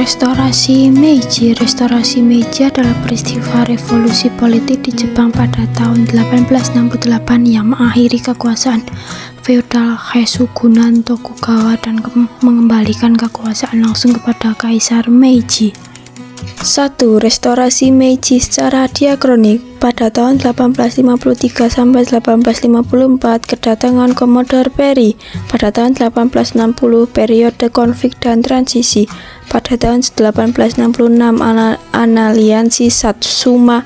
Restorasi Meiji. Restorasi Meiji adalah peristiwa revolusi politik di Jepang pada tahun 1868 yang mengakhiri kekuasaan feodal Shogunan Tokugawa dan mengembalikan kekuasaan langsung kepada Kaisar Meiji. 1. Restorasi Meiji secara diakronik. Pada tahun 1853 sampai 1854 kedatangan Commodore Perry. Pada tahun 1860 periode konflik dan transisi. Pada tahun 1866 Analiansi Satsuma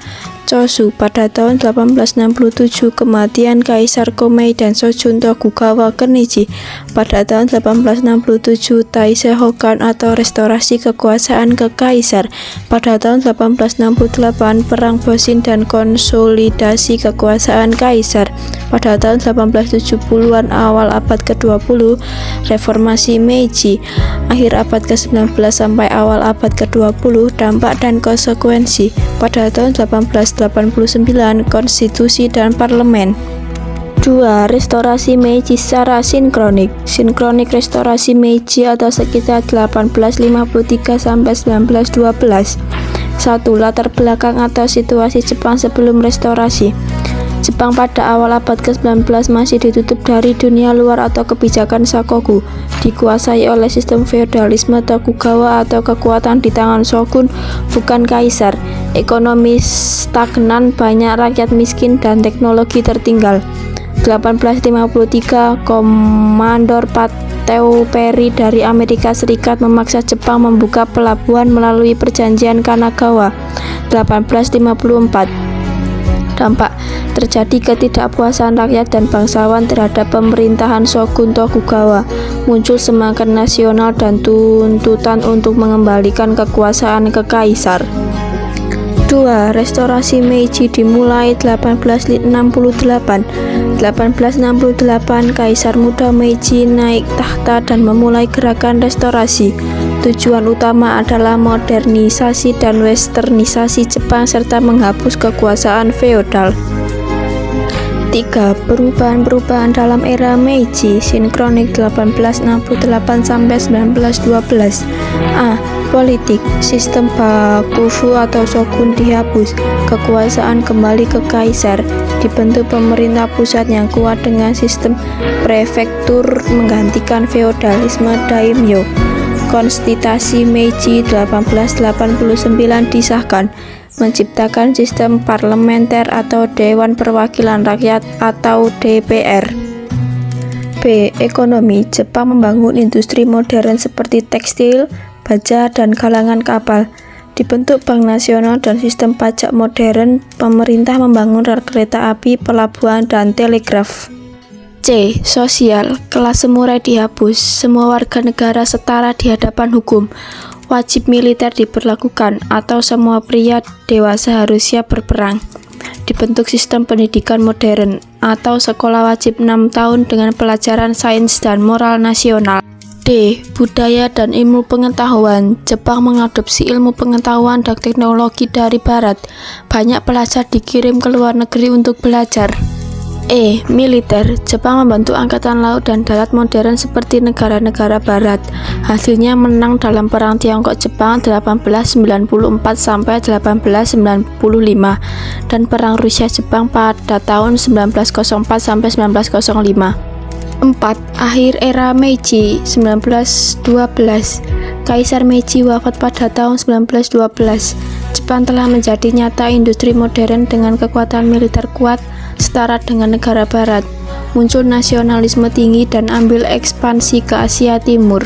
Chosu. Pada tahun 1867 kematian Kaisar Komei dan Shogun Tokugawa Kenichi. Pada tahun 1867 Taisei Hokan atau restorasi kekuasaan kekaisar. Pada tahun 1868 Perang Bosin dan konsolidasi kekuasaan kaisar. Pada tahun 1870-an awal abad ke-20 reformasi Meiji. Akhir abad ke-19 sampai awal abad ke-20 dampak dan konsekuensi. Pada tahun 1889 konstitusi dan parlemen. 2. Restorasi Meiji secara sinkronik. Sinkronik restorasi Meiji atau sekitar 1853 sampai 1912. 1. Latar belakang atau situasi Jepang sebelum restorasi. Jepang pada awal abad ke-19 masih ditutup dari dunia luar atau kebijakan Sakoku, dikuasai oleh sistem feodalisme Tokugawa atau kekuatan di tangan shogun, bukan kaisar. Ekonomi stagnan, banyak rakyat miskin, dan teknologi tertinggal. 1853 Komandor Pateau Perry dari Amerika Serikat memaksa Jepang membuka pelabuhan melalui perjanjian Kanagawa. 1854 Dampak: terjadi ketidakpuasan rakyat dan bangsawan terhadap pemerintahan Shogun Tokugawa. Muncul semangat nasional dan tuntutan untuk mengembalikan kekuasaan ke kaisar. 2. Restorasi Meiji dimulai 1868. 1868 Kaisar Muda Meiji naik tahta dan memulai gerakan restorasi. Tujuan utama adalah modernisasi dan westernisasi Jepang serta menghapus kekuasaan feodal. 3. Perubahan-perubahan dalam era Meiji sinkronik 1868 sampai 1912. A. Politik. Sistem Bakufu atau shogun dihapus. Kekuasaan kembali ke kaisar. Dibentuk pemerintah pusat yang kuat dengan sistem prefektur menggantikan feodalisme daimyo. Konstitusi Meiji 1889 disahkan, menciptakan sistem parlementer atau Dewan Perwakilan Rakyat atau DPR. B. Ekonomi. Jepang membangun industri modern seperti tekstil, baja, dan galangan kapal. Dibentuk Bank Nasional dan sistem pajak modern. Pemerintah membangun rel kereta api, pelabuhan, dan telegraf. C. Sosial. Kelas samurai dihapus. Semua warga negara setara di hadapan hukum. Wajib militer diberlakukan, atau semua pria dewasa harus siap berperang. Dibentuk sistem pendidikan modern, atau sekolah wajib 6 tahun dengan pelajaran sains dan moral nasional. D. Budaya dan ilmu pengetahuan. Jepang mengadopsi ilmu pengetahuan dan teknologi dari barat. Banyak pelajar dikirim ke luar negeri untuk belajar. E. Militer. Jepang membentuk angkatan laut dan darat modern seperti negara-negara barat. Hasilnya menang dalam perang Tiongkok-Jepang 1894 sampai 1895 dan perang Rusia-Jepang pada tahun 1904 sampai 1905. 4. Akhir era Meiji 1912. Kaisar Meiji wafat pada tahun 1912. Jepang telah menjadi nyata industri modern dengan kekuatan militer kuat setara dengan negara barat. Muncul nasionalisme tinggi dan ambil ekspansi ke Asia Timur.